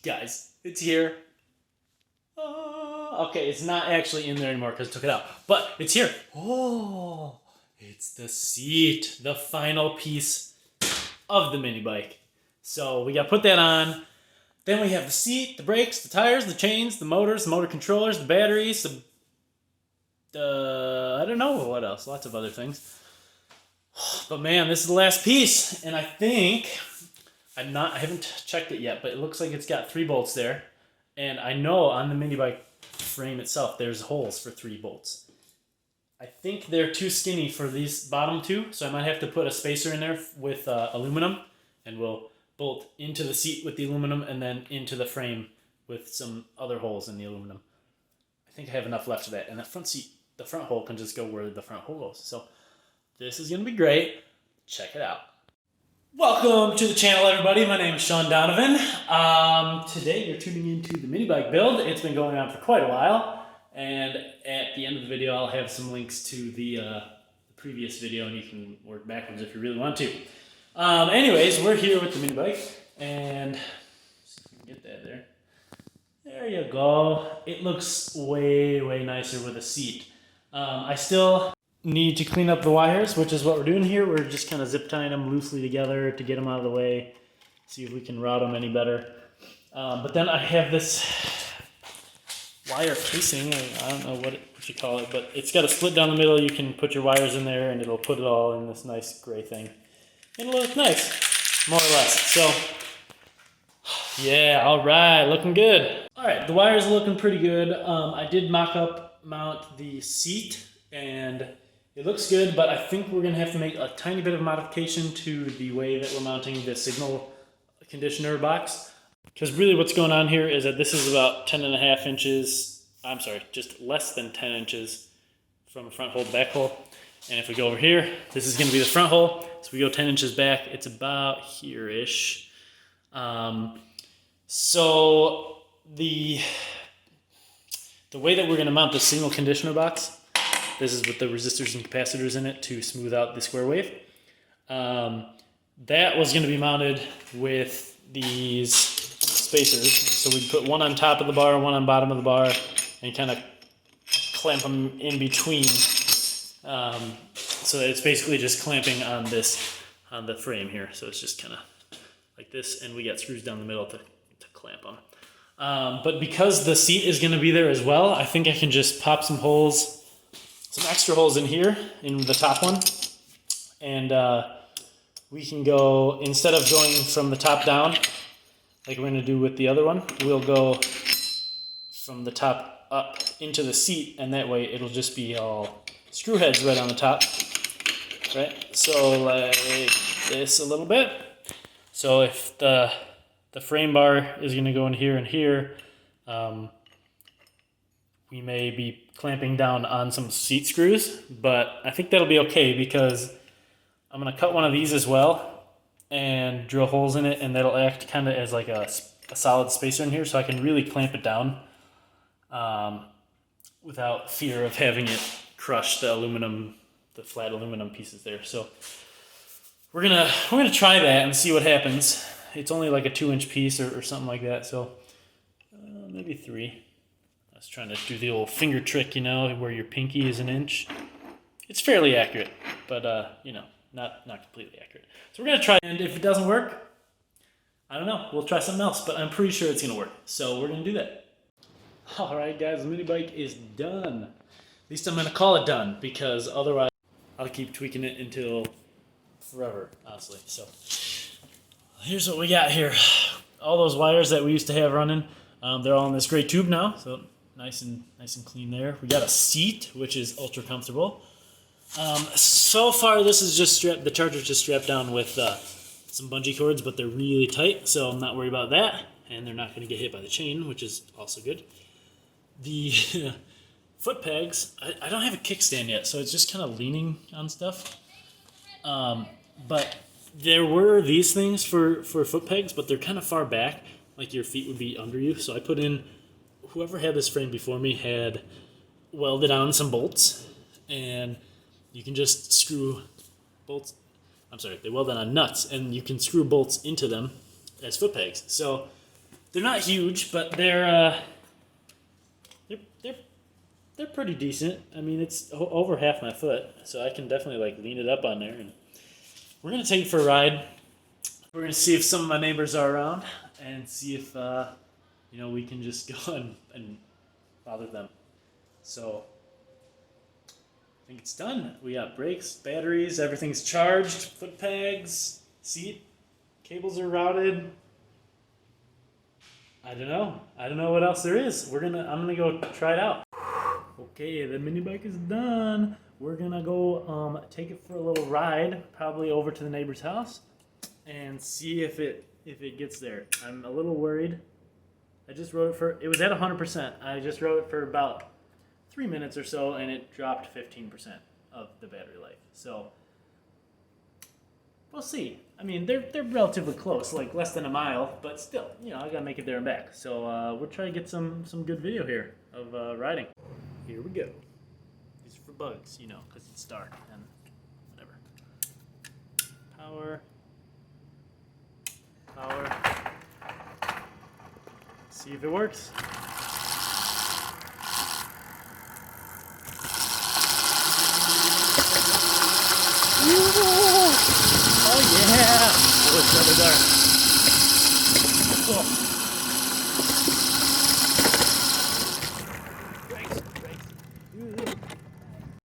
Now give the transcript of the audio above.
Guys, it's here. Okay, it's not actually in there anymore because I took it out. But it's here. Oh, it's the seat. The final piece of the mini bike. So we got to put that on. Then we have the seat, the brakes, the tires, the chains, the motors, the motor controllers, the batteries, I don't know what else. Lots of other things. But man, this is the last piece. And I think... I haven't checked it yet, but it looks like it's got 3 bolts there. And I know on the mini bike frame itself, there's holes for 3 bolts. I think they're too skinny for these bottom 2, so I might have to put a spacer in there with aluminum, and we'll bolt into the seat with the aluminum and then into the frame with some other holes in the aluminum. I think I have enough left of that, and the front seat, the front hole can just go where the front hole goes. So this is going to be great. Check it out. Welcome to the channel, everybody. My name is Sean Donovan. Today you're tuning into the mini bike build. It's been going on for quite a while, and at the end of the video I'll have some links to the previous video, and you can work backwards if you really want to. Anyways, we're here with the mini bike, and see if we can get that there. There you go. It looks way nicer with a seat. I still need to clean up the wires, which is what we're doing here. We're just kind of zip tying them loosely together to get them out of the way, see if we can route them any better. But then I have this wire casing, I don't know what you call it, but it's got a split down the middle. You can put your wires in there and it'll put it all in this nice gray thing. It'll look nice, more or less. So yeah, all right, looking good. All right, the wires are looking pretty good. I did mount the seat, and it looks good, but I think we're gonna have to make a tiny bit of modification to the way that we're mounting the signal conditioner box. Because really what's going on here is that this is about 10.5 inches, I'm sorry, just less than 10 inches from the front hole to back hole. And if we go over here, this is gonna be the front hole. So we go 10 inches back, it's about here-ish. So the way that we're gonna mount the signal conditioner box, this is with the resistors and capacitors in it to smooth out the square wave. That was going to be mounted with these spacers. So we'd put one on top of the bar, one on bottom of the bar, and kind of clamp them in between. So that it's basically just clamping on the frame here. So it's just kind of like this, and we got screws down the middle to clamp them. But because the seat is going to be there as well, I think I can just pop some extra holes in here, in the top one, and we can go, instead of going from the top down, like we're going to do with the other one, we'll go from the top up into the seat, and that way it'll just be all screw heads right on the top, right? So like this a little bit. So if the frame bar is going to go in here and here, we may be clamping down on some seat screws, but I think that'll be okay because I'm going to cut one of these as well and drill holes in it, and that'll act kind of as like a solid spacer in here, so I can really clamp it down without fear of having it crush the flat aluminum pieces there. So we're gonna try that and see what happens. It's only like a 2-inch piece or something like that, so maybe 3. I was trying to do the old finger trick, you know, where your pinky is 1 inch. It's fairly accurate, but you know, not completely accurate. So we're gonna try, and if it doesn't work, I don't know, we'll try something else, but I'm pretty sure it's gonna work. So we're gonna do that. All right, guys, the mini bike is done. At least I'm gonna call it done, because otherwise I'll keep tweaking it until forever, honestly. So here's what we got here. All those wires that we used to have running, they're all in this gray tube now, so nice and clean there. We got a seat, which is ultra comfortable. So far, this is just the charger's just strapped down with some bungee cords, but they're really tight, so I'm not worried about that. And they're not going to get hit by the chain, which is also good. The foot pegs, I don't have a kickstand yet, so it's just kind of leaning on stuff. But there were these things for foot pegs, but they're kind of far back, like your feet would be under you. So I put in, whoever had this frame before me had welded on some bolts, and you can just screw bolts, they welded on nuts, and you can screw bolts into them as foot pegs. So They're not huge, but they're pretty decent. I mean, it's over half my foot, so I can definitely like lean it up on there. And we're gonna take it for a ride. We're gonna see if some of my neighbors are around and see if we can just go and bother them. So I think it's done. We got brakes, batteries, everything's charged, foot pegs, seat, cables are routed. I don't know what else there is. I'm gonna go try it out. Okay, the mini bike is done. We're gonna go take it for a little ride, probably over to the neighbor's house, and see if it gets there. I'm a little worried. I just rode it was at 100%. I just rode it for about 3 minutes or so, and it dropped 15% of the battery life. So we'll see. I mean, they're relatively close, like less than a mile, but still, I gotta make it there and back. So we'll try to get some good video here of riding. Here we go. These are for bugs, because it's dark and whatever. Power. See if it works. Oh yeah! Oh, it's rather dark. Oh.